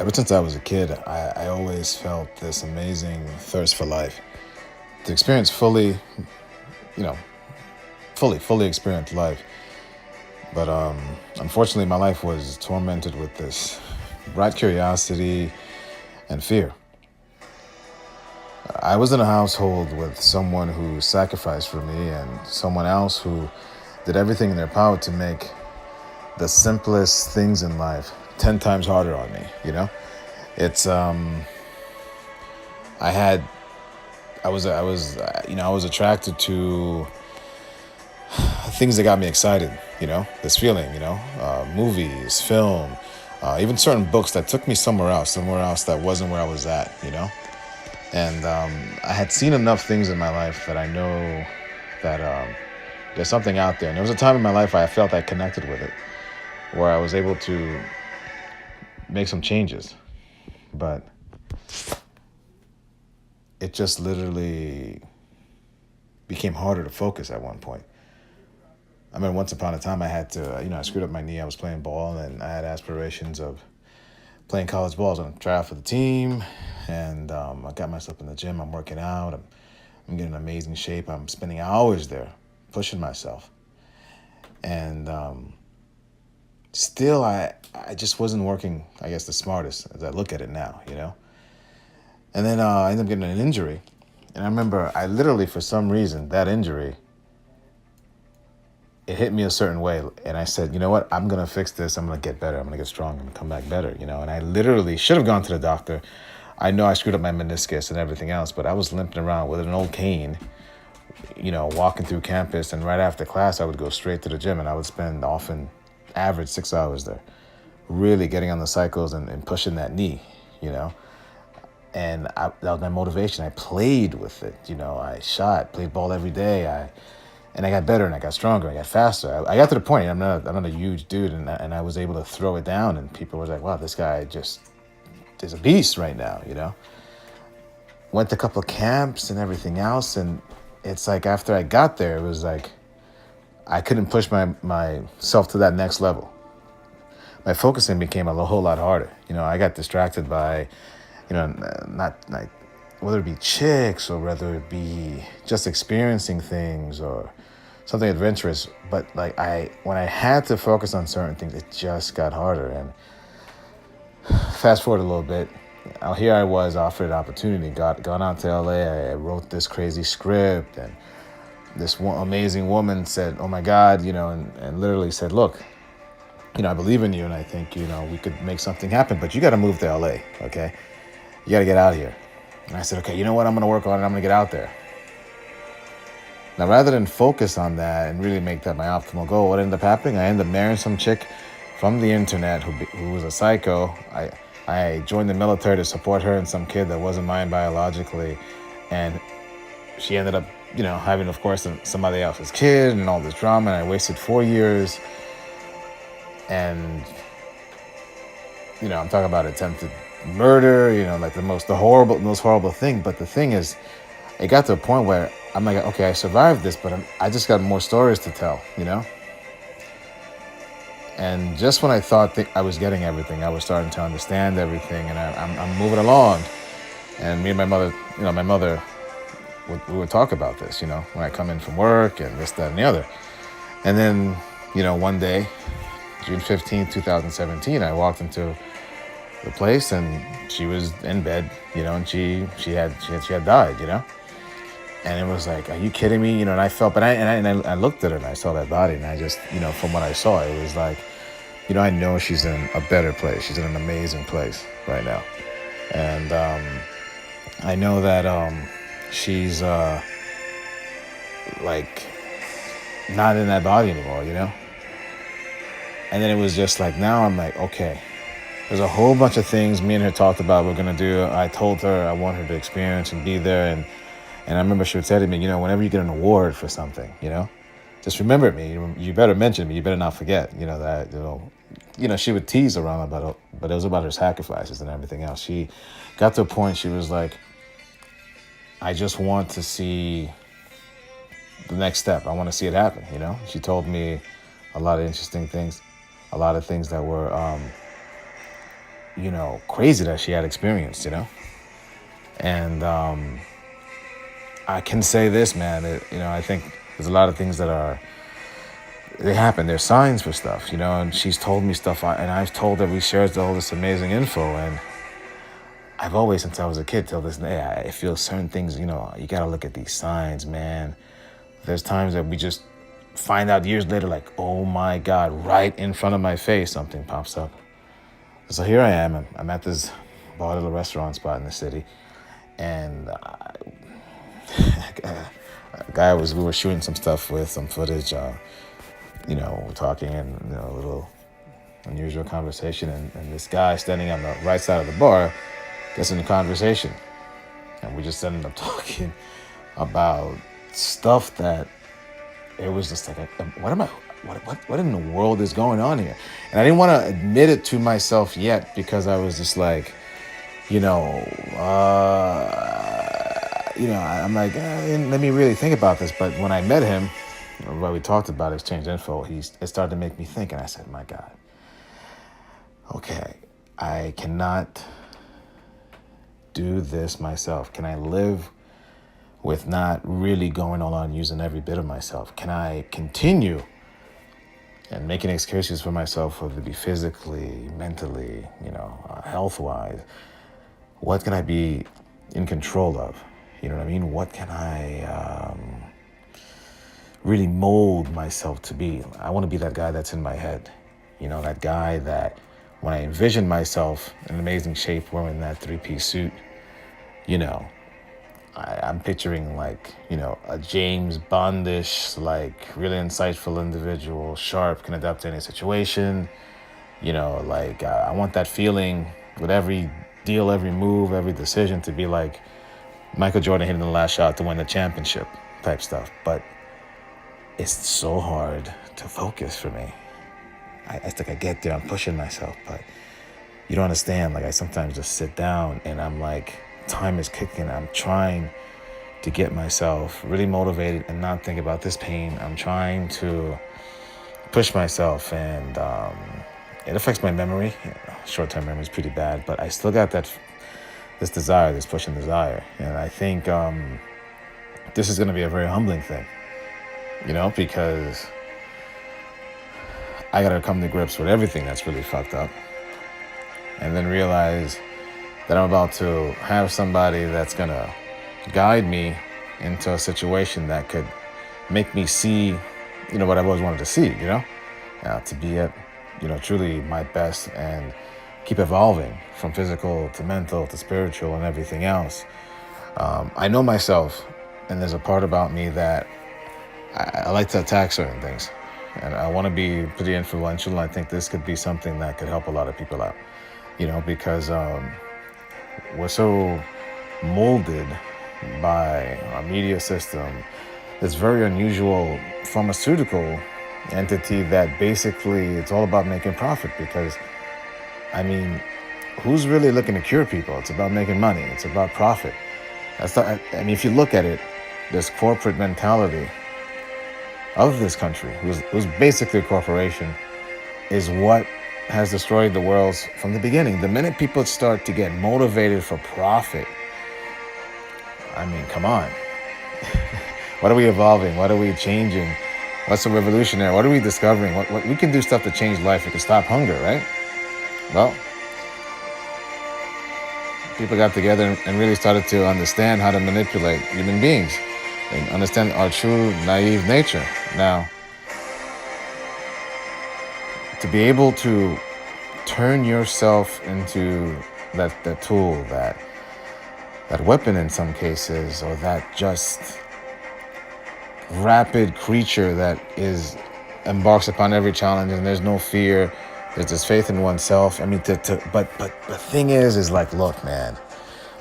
Ever since I was a kid, I always felt this amazing thirst for life. To experience fully, you know, fully experience life. But unfortunately, my life was tormented with this bright curiosity and fear. I was in a household with someone who sacrificed for me and someone else who did everything in their power to make the simplest things in life 10 times harder on me, you know? It's I had I was attracted to things that got me excited, this feeling, movies, film, even certain books that took me somewhere else that wasn't where I was at. And I had seen enough things in my life that I know that there's something out there. And there was a time in my life I felt I connected with it, where I was able to make some changes. But it just literally became harder to focus at one point. I mean, once upon a time, I had to, I screwed up my knee. I was playing ball, and I had aspirations of playing college ball. I was on trial for the team, and I got myself in the gym. I'm working out. I'm getting in amazing shape. I'm spending hours there, pushing myself, and still, I just wasn't working. I guess the smartest as I look at it now. And then I ended up getting an injury, and I remember I literally, for some reason, that injury, it hit me a certain way. And I said, you know what? I'm going to fix this. I'm going to get better. I'm going to get strong. I'm going to come back better. And I literally should have gone to the doctor. I know I screwed up my meniscus and everything else, but I was limping around with an old cane, walking through campus. And right after class, I would go straight to the gym, and I would spend often average 6 hours there, really getting on the cycles and pushing that knee. And that was my motivation. I played with it. I played ball every day. And I got better, and I got stronger, I got faster. I got to the point, I'm not a huge dude, and I was able to throw it down, and people were like, wow, this guy just is a beast right now. Went to a couple of camps and everything else, and it's like after I got there, it was like I couldn't push myself to that next level. My focusing became a whole lot harder. I got distracted by, not like, whether it be chicks or whether it be just experiencing things or something adventurous. But when I had to focus on certain things, it just got harder. And fast forward a little bit, here I was offered an opportunity, gone out to LA. I wrote this crazy script, and this amazing woman said, oh my God, and literally said, look, I believe in you, and I think, we could make something happen, but you got to move to LA, okay? You got to get out of here. And I said, okay, you know what? I'm going to work on it. I'm going to get out there. Now, rather than focus on that and really make that my optimal goal, what ended up happening? I ended up marrying some chick from the internet who was a psycho. I joined the military to support her and some kid that wasn't mine biologically. And she ended up, having, of course, somebody else's kid and all this drama. And I wasted 4 years. And, I'm talking about attempted murder, like the most horrible thing. But the thing is, it got to a point where I'm like, okay, I survived this, but I just got more stories to tell. And just when I thought I was getting everything, I was starting to understand everything, and I'm moving along. And me and my mother, we would talk about this, when I come in from work and this, that, and the other. And then, one day, June 15th, 2017, I walked into the place, and she was in bed, and she had died, And it was like, are you kidding me? And I felt, but I looked at her and I saw that body, and I just, from what I saw, it was like, I know she's in a better place. She's in an amazing place right now. And I know that she's like not in that body anymore, And then it was just like, now I'm like, okay, there's a whole bunch of things me and her talked about we're going to do. I told her I want her to experience and be there. And I remember she would say to me, whenever you get an award for something, just remember me. You better mention me. You better not forget, that, she would tease around about it, but it was about her sacrifices and everything else. She got to a point, she was like, I just want to see the next step. I want to see it happen, She told me a lot of interesting things, a lot of things that were crazy that she had experienced, And I can say this, man, I think there's a lot of things that they happen. There's signs for stuff, and she's told me stuff, and I've told her, we shared all this amazing info, and I've always, since I was a kid till this day, I feel certain things, you got to look at these signs, man. There's times that we just find out years later, like, oh my God, right in front of my face, something pops up. So here I am. I'm at this bar, little restaurant spot in the city, and a guy we were shooting some stuff with, some footage, we're talking and a little unusual conversation, and this guy standing on the right side of the bar gets in the conversation, and we just ended up talking about stuff that it was just like, what in the world is going on here? And I didn't want to admit it to myself yet, because I was just like, I'm like, let me really think about this. But when I met him, while we talked about exchanged info, it started to make me think, and I said, my God, okay, I cannot do this myself. Can I live with not really going all out and using every bit of myself? Can I continue and making excuses for myself, whether it be physically, mentally, health-wise? What can I be in control of? You know what I mean? What can I really mold myself to be? I want to be that guy that's in my head. That guy that when I envision myself in amazing shape wearing that three-piece suit, I'm picturing like, a James Bondish, like really insightful individual, sharp, can adapt to any situation. I want that feeling with every deal, every move, every decision to be like Michael Jordan hitting the last shot to win the championship type stuff. But it's so hard to focus for me. I think I get there, I'm pushing myself, but you don't understand. Like, I sometimes just sit down and I'm like, time is kicking. I'm trying to get myself really motivated and not think about this pain. I'm trying to push myself, and it affects my memory. Short-term memory is pretty bad, but I still got this desire, this pushing desire. And I think this is going to be a very humbling thing, because I got to come to grips with everything that's really fucked up, and then realize that I'm about to have somebody that's going to guide me into a situation that could make me see, what I've always wanted to see, to be at, truly my best and keep evolving from physical to mental to spiritual and everything else. I know myself, and there's a part about me that I like to attack certain things, and I want to be pretty influential. And I think this could be something that could help a lot of people out, because we're so molded by our media system, this very unusual pharmaceutical entity that basically it's all about making profit. Because, who's really looking to cure people? It's about making money. It's about profit. If you look at it, this corporate mentality of this country, who's basically a corporation, is what has destroyed the world from the beginning. The minute people start to get motivated for profit, come on. What are we evolving? What are we changing? What's so revolutionary? What are we discovering? What we can do stuff to change life. We can stop hunger, right? Well, people got together and really started to understand how to manipulate human beings and understand our true naive nature. Now, to be able to turn yourself into that tool, that weapon in some cases, or that just rapid creature that embarks upon every challenge, and there's no fear, there's this faith in oneself. But the thing is like, look, man,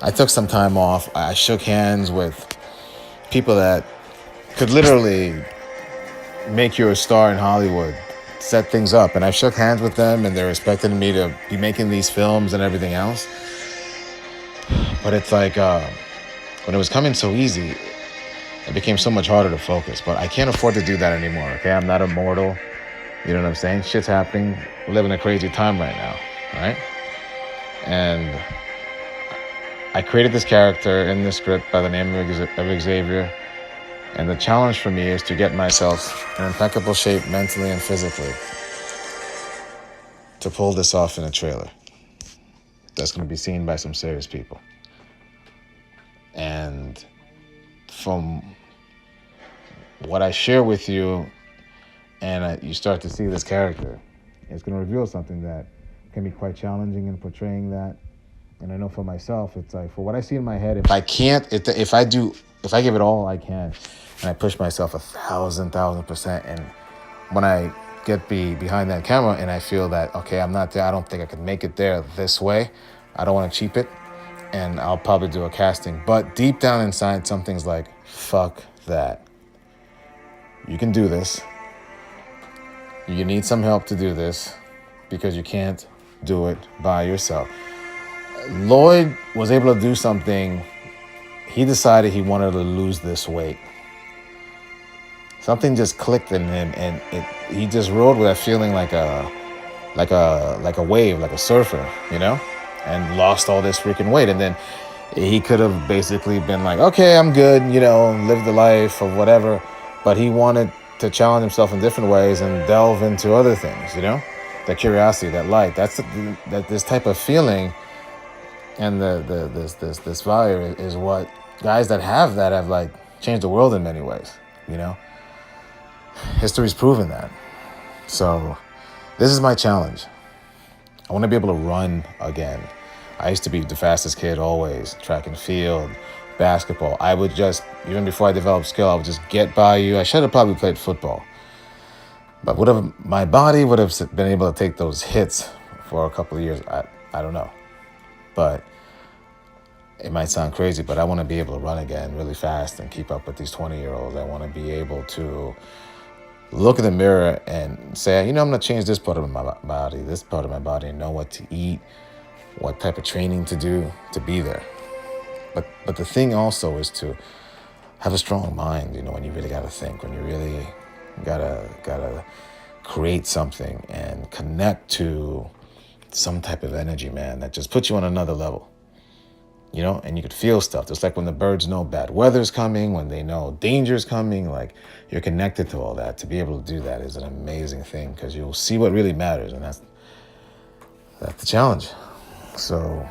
I took some time off. I shook hands with people that could literally make you a star in Hollywood, set things up, and I shook hands with them, and they're expecting me to be making these films and everything else. But it's like, when it was coming so easy, it became so much harder to focus. But I can't afford to do that anymore, okay? I'm not immortal. You know what I'm saying? Shit's happening. We're living a crazy time right now, right? And I created this character in the script by the name of Xavier. And the challenge for me is to get myself in impeccable shape mentally and physically to pull this off in a trailer that's going to be seen by some serious people. And from what I share with you, and you start to see this character, it's going to reveal something that can be quite challenging in portraying that. And I know for myself, it's like, for what I see in my head, if I give it all I can, and I push myself 1,000%, and when I get behind that camera and I feel that, okay, I'm not there, I don't think I can make it there this way, I don't want to cheap it, and I'll probably do a casting. But deep down inside, something's like, fuck that. You can do this. You need some help to do this because you can't do it by yourself. Lloyd was able to do something. He decided he wanted to lose this weight. Something just clicked in him, and he just rode with that feeling like a wave, like a surfer, and lost all this freaking weight. And then he could have basically been like, okay, I'm good, live the life or whatever. But he wanted to challenge himself in different ways and delve into other things, that curiosity, that light. That this type of feeling, and this fire is what guys that have like changed the world in many ways. History's proven that. So this is my challenge. I want to be able to run again. I used to be the fastest kid always, track and field, basketball. I would just, even before I developed skill, I would just get by you. I should have probably played football. But my body would have been able to take those hits for a couple of years. I don't know. But it might sound crazy, but I want to be able to run again really fast and keep up with these 20-year-olds. I want to be able to look in the mirror and say, I'm going to change this part of my body, and know what to eat, what type of training to do to be there. But the thing also is to have a strong mind, when you really got to think, when you really gotta create something and connect to some type of energy, man, that just puts you on another level. And you could feel stuff. Just like when the birds know bad weather's coming, when they know danger's coming, like you're connected to all that. To be able to do that is an amazing thing, because you'll see what really matters, and that's the challenge. So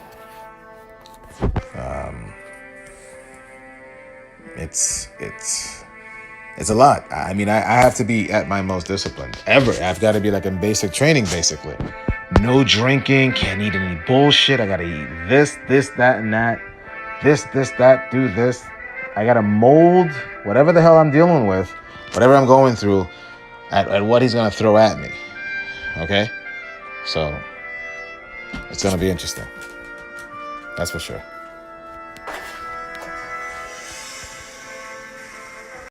it's a lot. I mean, I have to be at my most disciplined ever. I've got to be like in basic training, basically. No drinking, can't eat any bullshit. I gotta eat this, that, and that. This, that, do this. I gotta mold whatever the hell I'm dealing with, whatever I'm going through, at what he's gonna throw at me. Okay? So, it's gonna be interesting. That's for sure.